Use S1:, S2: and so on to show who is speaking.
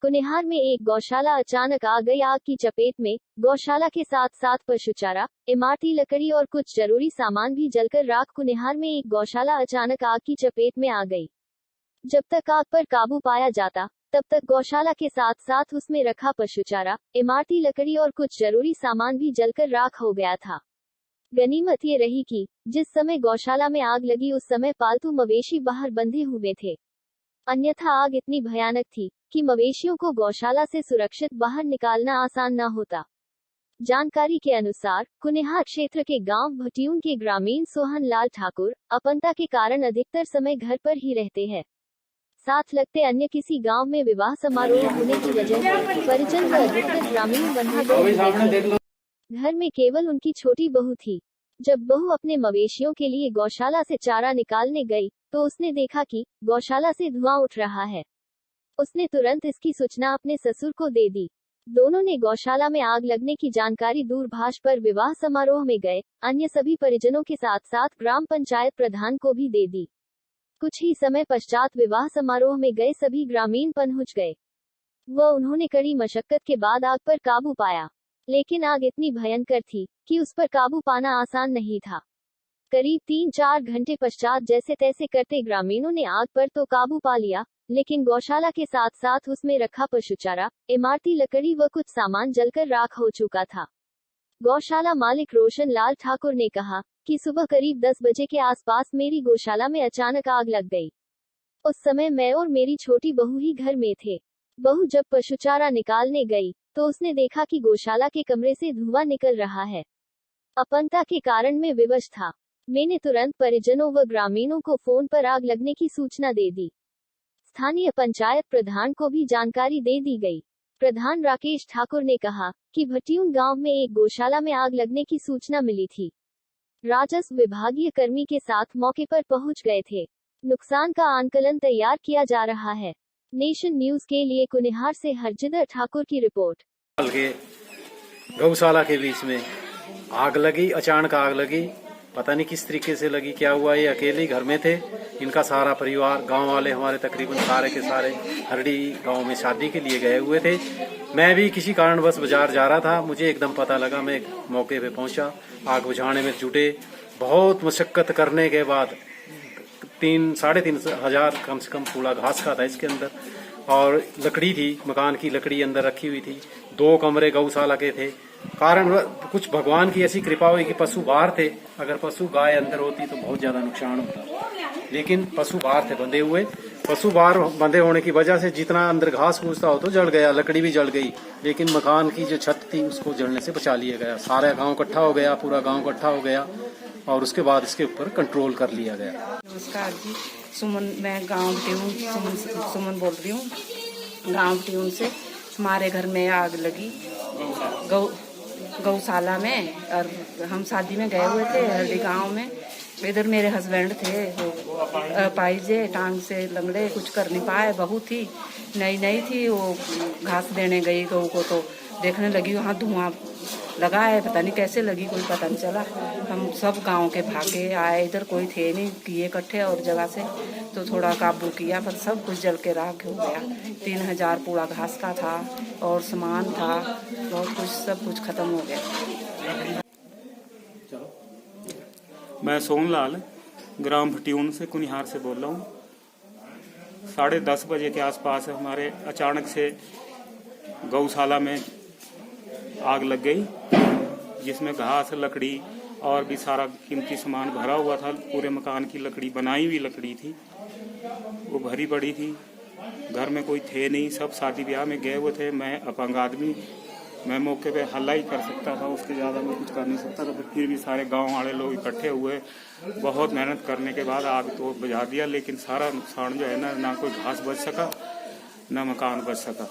S1: कुनिहार में एक गौशाला अचानक आ गई आग की चपेट में। गौशाला के साथ साथ पशु चारा, इमारती लकड़ी और कुछ जरूरी सामान भी जलकर राख। कुनिहार में एक गौशाला अचानक आग की चपेट में आ गई। जब तक आग पर काबू पाया जाता, तब तक गौशाला के साथ साथ उसमें रखा पशु चारा, इमारती लकड़ी और कुछ जरूरी सामान भी जलकर राख हो गया था। गनीमत ये रही कि जिस समय गौशाला में आग लगी उस समय पालतू मवेशी बाहर बंधे हुए थे, अन्यथा आग इतनी भयानक थी कि मवेशियों को गौशाला से सुरक्षित बाहर निकालना आसान न होता। जानकारी के अनुसार कुनिहार क्षेत्र के गांव भटियून के ग्रामीण सोहन लाल ठाकुर अपंगता के कारण अधिकतर समय घर पर ही रहते हैं। साथ लगते अन्य किसी गांव में विवाह समारोह होने की वजह से परिजन व अधिकतर ग्रामीण वहां गए। घर में केवल उनकी छोटी बहू थी। जब बहू अपने मवेशियों के लिए गौशाला से चारा निकालने गई, तो उसने देखा कि गौशाला से धुआं उठ रहा है। उसने तुरंत इसकी सूचना अपने ससुर को दे दी। दोनों ने गौशाला में आग लगने की जानकारी दूरभाष पर विवाह समारोह में गए अन्य सभी परिजनों के साथ साथ ग्राम पंचायत प्रधान को भी दे दी। कुछ ही समय पश्चात विवाह समारोह में गए सभी ग्रामीण पहुंच गए व उन्होंने कड़ी मशक्कत के बाद आग पर काबू पाया। लेकिन आग इतनी भयंकर थी कि उस पर काबू पाना आसान नहीं था। करीब 3-4 घंटे पश्चात जैसे तैसे करते ग्रामीणों ने आग पर तो काबू पा लिया, लेकिन गौशाला के साथ साथ उसमें रखा पशु चारा, इमारती लकड़ी व कुछ सामान जलकर राख हो चुका था। गौशाला मालिक रोशन लाल ठाकुर ने कहा कि सुबह करीब 10 बजे के आसपास मेरी गौशाला में अचानक आग लग गई। उस समय मैं और मेरी छोटी बहू ही घर में थे। बहू जब पशु चारा निकालने गई तो उसने देखा कि गौशाला के कमरे से धुआं निकल रहा है। अपंगता के कारण मैं विवश था। मैंने तुरंत परिजनों व ग्रामीणों को फोन पर आग लगने की सूचना दे दी। स्थानीय पंचायत प्रधान को भी जानकारी दे दी गई। प्रधान राकेश ठाकुर ने कहा कि भटियून गांव में एक गौशाला में आग लगने की सूचना मिली थी। राजस्व विभागीय कर्मी के साथ मौके पर पहुंच गए थे। नुकसान का आंकलन तैयार किया जा रहा है। नेशन न्यूज के लिए कुनिहार से हरजिंदर ठाकुर की रिपोर्ट।
S2: गौशाला के बीच में आग लगी, अचानक आग लगी। पता नहीं किस तरीके से लगी, क्या हुआ। ये अकेले घर में थे। इनका सारा परिवार, गांव वाले हमारे तकरीबन सारे के सारे हरडी गांव में शादी के लिए गए हुए थे। मैं भी किसी कारणवश बाजार जा रहा था। मुझे एकदम पता लगा। मैं मौके पे पहुंचा, आग बुझाने में जुटे। बहुत मशक्कत करने के बाद 3-3.5 हजार कम से कम कूड़ा घास का था इसके अंदर, और लकड़ी थी, मकान की लकड़ी अंदर रखी हुई थी। 2 कमरे गौशाला के थे। कारण कुछ भगवान की ऐसी कृपा हुई कि पशु बाहर थे। अगर पशु गाय अंदर होती तो बहुत ज्यादा नुकसान होता, लेकिन पशु बाहर थे बंधे हुए। पशु बाहर बंधे होने की वजह से जितना अंदर घास फूसता हो तो जल गया, लकड़ी भी जल गई, लेकिन मकान की जो छत थी उसको जलने से बचा लिया गया। सारा गांव इकट्ठा हो गया, पूरा गांव इकट्ठा हो गया, और उसके बाद इसके ऊपर कंट्रोल कर लिया गया।
S3: नमस्कार जी, सुमन, मैं गांव भटियून सुमन बोल रही हूँ। गांव भटियून से हमारे घर में आग लगी गौशाला में, और हम शादी में गए हुए थे हल्दी गांव में। इधर मेरे हस्बैंड थे, वो पाइजे टांग से लंगड़े, कुछ कर नहीं पाए। बहू थी, नई थी, वो घास देने गई गऊ को, तो देखने लगी वहाँ धुआं लगा है। पता नहीं कैसे लगी, कोई पता नहीं चला। हम सब गांव के भागे आए, इधर कोई थे नहीं, किए इकट्ठे और जगह से, तो थोड़ा काबू किया, पर सब कुछ जल के राख हो गया। 3000 पूरा घास का था और सामान था, बहुत कुछ, सब कुछ खत्म हो गया।
S4: मैं सोहन लाल ग्राम भटियून से कुनिहार से बोल रहा हूँ। 10:30 बजे के आसपास हमारे अचानक से गौशाला में आग लग गई, जिसमें घास, लकड़ी और भी सारा कीमती सामान भरा हुआ था। पूरे मकान की लकड़ी, बनाई हुई लकड़ी थी, वो भरी पड़ी थी। घर में कोई थे नहीं, सब शादी ब्याह में गए हुए थे। मैं अपंग आदमी, मैं मौके पे हल्ला ही कर सकता था, उसके ज़्यादा मैं कुछ कर नहीं सकता था। फिर भी सारे गांव वाले लोग इकट्ठे हुए, बहुत मेहनत करने के बाद आग तो बुझा दिया, लेकिन सारा नुकसान जो है ना कोई घास बच सका, ना मकान बच सका।